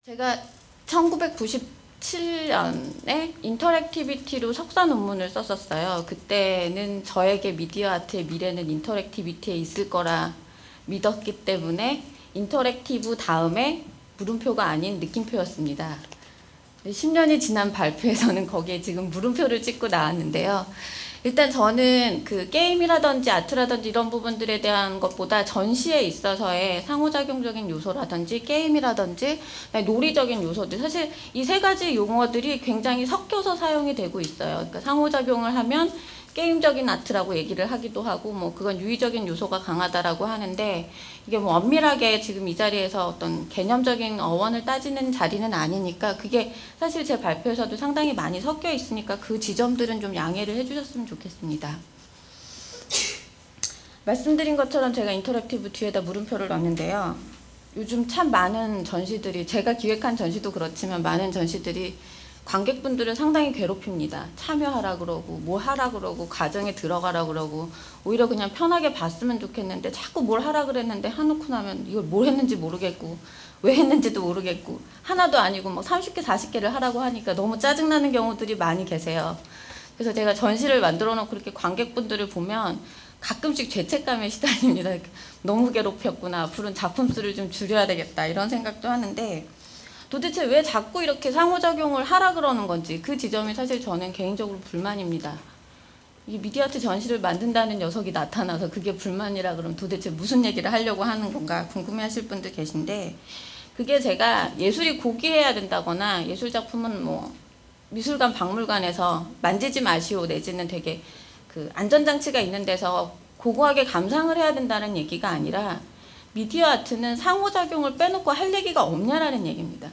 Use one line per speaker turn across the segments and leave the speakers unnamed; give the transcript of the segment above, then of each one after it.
제가 1997년에 인터랙티비티로 석사 논문을 썼었어요. 그때는 저에게 미디어 아트의 미래는 인터랙티비티에 있을 거라 믿었기 때문에 인터랙티브 다음에 물음표가 아닌 느낌표였습니다. 10년이 지난 발표에서는 거기에 지금 물음표를 찍고 나왔는데요. 일단 저는 그 게임이라든지 아트라든지 이런 부분들에 대한 것보다 전시에 있어서의 상호작용적인 요소라든지 게임이라든지 놀이적인 요소들, 사실 이 세 가지 용어들이 굉장히 섞여서 사용이 되고 있어요. 그러니까 상호작용을 하면 게임적인 아트라고 얘기를 하기도 하고, 뭐 그건 유의적인 요소가 강하다라고 하는데, 이게 뭐 엄밀하게 지금 이 자리에서 어떤 개념적인 어원을 따지는 자리는 아니니까, 그게 사실 제 발표에서도 상당히 많이 섞여 있으니까 그 지점들은 좀 양해를 해주셨으면 좋겠습니다. 말씀드린 것처럼 제가 인터랙티브 뒤에다 물음표를 넣었는데요. 요즘 참 많은 전시들이, 제가 기획한 전시도 그렇지만 많은 전시들이 관객분들을 상당히 괴롭힙니다. 참여하라 그러고 뭐 하라 그러고 과정에 들어가라 그러고, 오히려 그냥 편하게 봤으면 좋겠는데 자꾸 뭘 하라 그랬는데 해놓고 나면 이걸 뭘 했는지 모르겠고 왜 했는지도 모르겠고, 하나도 아니고 뭐 30개 40개를 하라고 하니까 너무 짜증나는 경우들이 많이 계세요. 그래서 제가 전시를 만들어 놓고 그렇게 관객분들을 보면 가끔씩 죄책감에 시달립니다. 너무 괴롭혔구나, 앞으로는 작품 수를 좀 줄여야 되겠다, 이런 생각도 하는데, 도대체 왜 자꾸 이렇게 상호작용을 하라 그러는 건지, 그 지점이 사실 저는 개인적으로 불만입니다. 이 미디어아트 전시를 만든다는 녀석이 나타나서 그게 불만이라 그러면 도대체 무슨 얘기를 하려고 하는 건가 궁금해하실 분들 계신데, 그게 제가 예술이 고귀해야 된다거나 예술작품은 뭐 미술관 박물관에서 만지지 마시오 내지는 되게 그 안전장치가 있는 데서 고고하게 감상을 해야 된다는 얘기가 아니라, 미디어 아트는 상호작용을 빼놓고 할 얘기가 없냐라는 얘기입니다.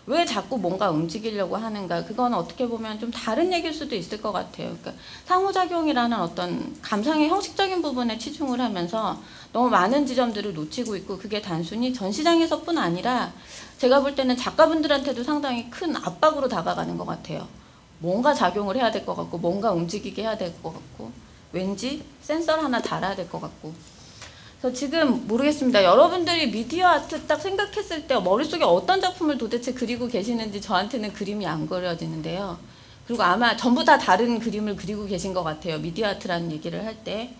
왜 자꾸 뭔가 움직이려고 하는가, 그건 어떻게 보면 좀 다른 얘기일 수도 있을 것 같아요. 그러니까 상호작용이라는 어떤 감상의 형식적인 부분에 치중을 하면서 너무 많은 지점들을 놓치고 있고, 그게 단순히 전시장에서뿐 아니라 제가 볼 때는 작가분들한테도 상당히 큰 압박으로 다가가는 것 같아요. 뭔가 작용을 해야 될 것 같고, 뭔가 움직이게 해야 될 것 같고, 왠지 센서를 하나 달아야 될 것 같고. 그래서 지금 모르겠습니다. 여러분들이 미디어 아트 딱 생각했을 때 머릿속에 어떤 작품을 도대체 그리고 계시는지 저한테는 그림이 안 그려지는데요. 그리고 아마 전부 다 다른 그림을 그리고 계신 것 같아요. 미디어 아트라는 얘기를 할 때.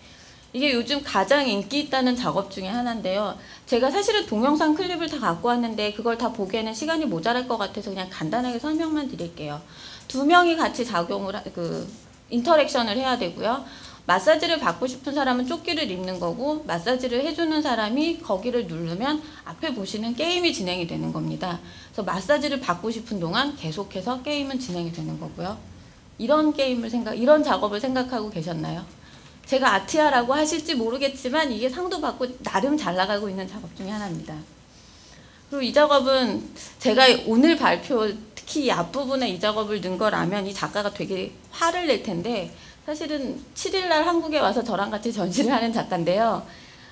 이게 요즘 가장 인기 있다는 작업 중에 하나인데요. 제가 사실은 동영상 클립을 다 갖고 왔는데 그걸 다 보기에는 시간이 모자랄 것 같아서 그냥 간단하게 설명만 드릴게요. 두 명이 같이 인터랙션을 해야 되고요. 마사지를 받고 싶은 사람은 조끼를 입는 거고, 마사지를 해주는 사람이 거기를 누르면 앞에 보시는 게임이 진행이 되는 겁니다. 그래서 마사지를 받고 싶은 동안 계속해서 게임은 진행이 되는 거고요. 이런 작업을 생각하고 계셨나요? 제가 아티아라고 하실지 모르겠지만 이게 상도 받고 나름 잘 나가고 있는 작업 중에 하나입니다. 그리고 이 작업은 제가 오늘 발표, 특히 이 앞부분에 이 작업을 넣은 거라면 이 작가가 되게 화를 낼 텐데, 사실은 7일날 한국에 와서 저랑 같이 전시를 하는 작가인데요.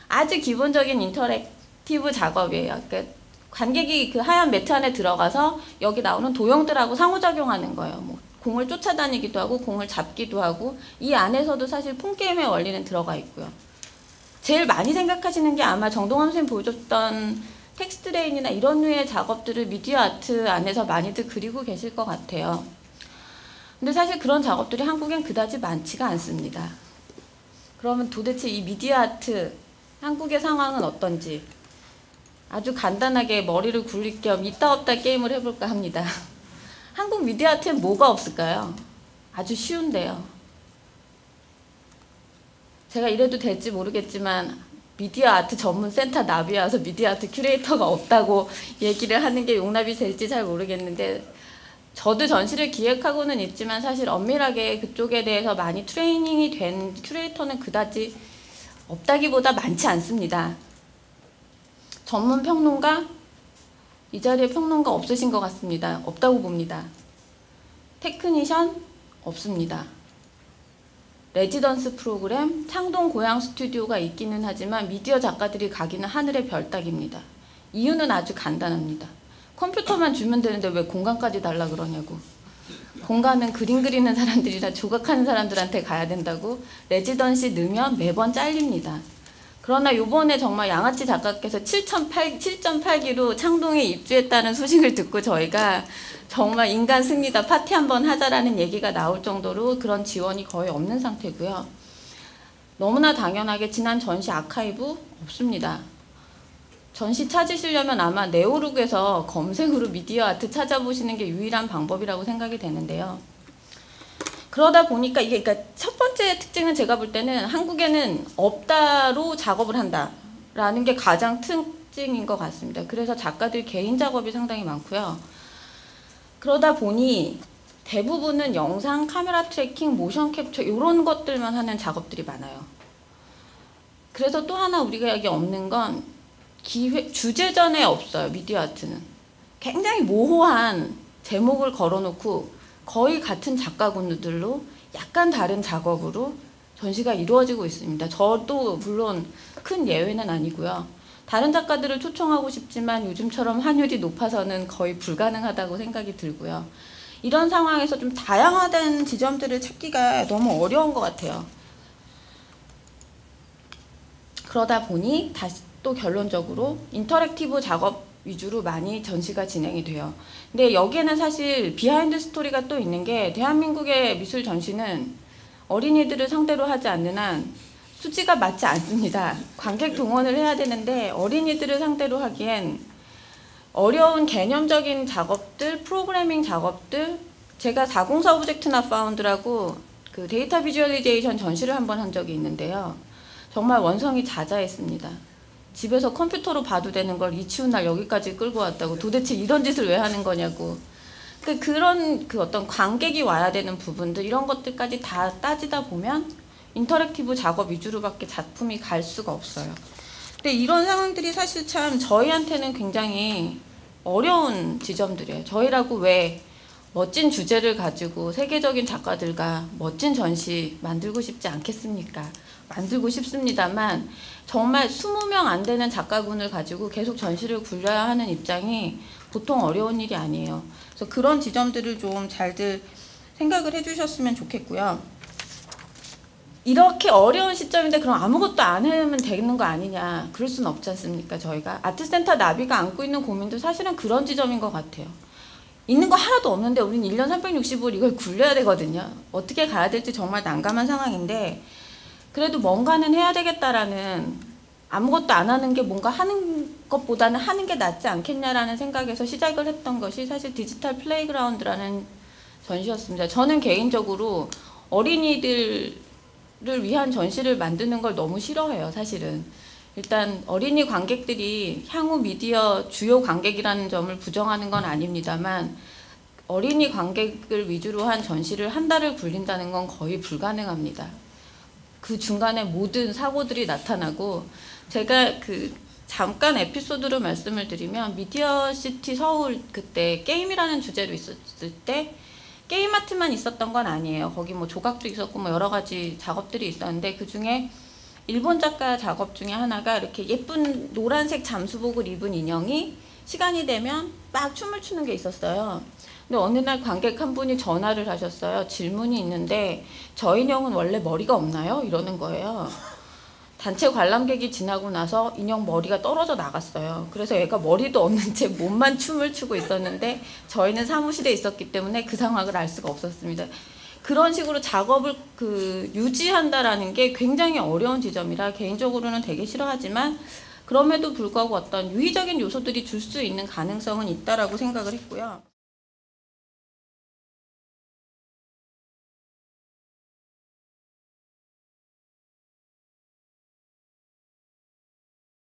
아주 기본적인 인터랙티브 작업이에요. 그러니까 관객이 그 하얀 매트 안에 들어가서 여기 나오는 도형들하고 상호작용하는 거예요. 뭐 공을 쫓아다니기도 하고 공을 잡기도 하고, 이 안에서도 사실 폰게임의 원리는 들어가 있고요. 제일 많이 생각하시는 게 아마 정동원 선생님 보여줬던 텍스트레인이나 이런 류의 작업들을 미디어 아트 안에서 많이들 그리고 계실 것 같아요. 근데 사실 그런 작업들이 한국엔 그다지 많지가 않습니다. 그러면 도대체 이 미디어 아트 한국의 상황은 어떤지 아주 간단하게 머리를 굴릴 겸 있다 없다 게임을 해볼까 합니다. 한국 미디어 아트엔 뭐가 없을까요? 아주 쉬운데요. 제가 이래도 될지 모르겠지만 미디어 아트 전문 센터 나비에 와서 미디어 아트 큐레이터가 없다고 얘기를 하는 게 용납이 될지 잘 모르겠는데, 저도 전시를 기획하고는 있지만 사실 엄밀하게 그쪽에 대해서 많이 트레이닝이 된 큐레이터는 그다지 없다기보다 많지 않습니다. 전문 평론가? 이 자리에 평론가 없으신 것 같습니다. 없다고 봅니다. 테크니션? 없습니다. 레지던스 프로그램, 창동 고향 스튜디오가 있기는 하지만 미디어 작가들이 가기는 하늘의 별 따기입니다. 이유는 아주 간단합니다. 컴퓨터만 주면 되는데 왜 공간까지 달라 그러냐고. 공간은 그림 그리는 사람들이나 조각하는 사람들한테 가야 된다고. 레지던시 넣으면 매번 잘립니다. 그러나 요번에 정말 양아치 작가께서 7.8기로 창동에 입주했다는 소식을 듣고 저희가 정말 인간 승리다, 파티 한번 하자라는 얘기가 나올 정도로 그런 지원이 거의 없는 상태고요. 너무나 당연하게 지난 전시 아카이브 없습니다. 전시 찾으시려면 아마 네오룩에서 검색으로 미디어 아트 찾아보시는 게 유일한 방법이라고 생각이 되는데요. 그러다 보니까 이게, 그러니까 첫 번째 특징은 제가 볼 때는 한국에는 없다로 작업을 한다라는 게 가장 특징인 것 같습니다. 그래서 작가들 개인 작업이 상당히 많고요. 그러다 보니 대부분은 영상, 카메라 트래킹, 모션 캡처 이런 것들만 하는 작업들이 많아요. 그래서 또 하나 우리가 여기 없는 건 주제전에 없어요. 미디어 아트는. 굉장히 모호한 제목을 걸어놓고 거의 같은 작가군들로 약간 다른 작업으로 전시가 이루어지고 있습니다. 저도 물론 큰 예외는 아니고요. 다른 작가들을 초청하고 싶지만 요즘처럼 환율이 높아서는 거의 불가능하다고 생각이 들고요. 이런 상황에서 좀 다양화된 지점들을 찾기가 너무 어려운 것 같아요. 그러다 보니 다시 또 결론적으로 인터랙티브 작업 위주로 많이 전시가 진행이 돼요. 근데 여기에는 사실 비하인드 스토리가 또 있는 게 대한민국의 미술 전시는 어린이들을 상대로 하지 않는 한 수지가 맞지 않습니다. 관객 동원을 해야 되는데 어린이들을 상대로 하기엔 어려운 개념적인 작업들, 프로그래밍 작업들, 제가 404 오브젝트 나 파운드라고 그 데이터 비주얼리제이션 전시를 한번 한 적이 있는데요. 정말 원성이 자자했습니다. 집에서 컴퓨터로 봐도 되는 걸 이 추운 날 여기까지 끌고 왔다고, 도대체 이런 짓을 왜 하는 거냐고. 그런 어떤 관객이 와야 되는 부분들, 이런 것들까지 다 따지다 보면 인터랙티브 작업 위주로밖에 작품이 갈 수가 없어요. 근데 이런 상황들이 사실 참 저희한테는 굉장히 어려운 지점들이에요. 저희라고 왜 멋진 주제를 가지고 세계적인 작가들과 멋진 전시 만들고 싶지 않겠습니까? 만들고 싶습니다만 정말 20명 안 되는 작가군을 가지고 계속 전시를 굴려야 하는 입장이 보통 어려운 일이 아니에요. 그래서 그런 지점들을 좀 잘들 생각을 해주셨으면 좋겠고요. 이렇게 어려운 시점인데 그럼 아무것도 안 하면 되는 거 아니냐, 그럴 수는 없지 않습니까? 저희가 아트센터 나비가 안고 있는 고민도 사실은 그런 지점인 것 같아요. 있는 거 하나도 없는데 우리는 1년 365일 이걸 굴려야 되거든요. 어떻게 가야 될지 정말 난감한 상황인데 그래도 뭔가는 해야 되겠다라는, 아무것도 안 하는 게 뭔가 하는 것보다는 하는 게 낫지 않겠냐라는 생각에서 시작을 했던 것이 사실 디지털 플레이그라운드라는 전시였습니다. 저는 개인적으로 어린이들을 위한 전시를 만드는 걸 너무 싫어해요, 사실은. 일단 어린이 관객들이 향후 미디어 주요 관객이라는 점을 부정하는 건 아닙니다만 어린이 관객을 위주로 한 전시를 한 달을 굴린다는 건 거의 불가능합니다. 그 중간에 모든 사고들이 나타나고, 제가 잠깐 에피소드로 말씀을 드리면 미디어시티 서울 그때 게임이라는 주제로 있었을 때 게임 아트만 있었던 건 아니에요. 거기 뭐 조각도 있었고 뭐 여러 가지 작업들이 있었는데 그 중에 일본 작가 작업 중에 하나가 이렇게 예쁜 노란색 잠수복을 입은 인형이 시간이 되면 막 춤을 추는 게 있었어요. 근데 어느 날 관객 한 분이 전화를 하셨어요. 질문이 있는데 저 인형은 원래 머리가 없나요? 이러는 거예요. 단체 관람객이 지나고 나서 인형 머리가 떨어져 나갔어요. 그래서 얘가 머리도 없는 채 몸만 춤을 추고 있었는데 저희는 사무실에 있었기 때문에 그 상황을 알 수가 없었습니다. 그런 식으로 작업을 유지한다라는 게 굉장히 어려운 지점이라 개인적으로는 되게 싫어하지만 그럼에도 불구하고 어떤 유의적인 요소들이 줄 수 있는 가능성은 있다라고 생각을 했고요.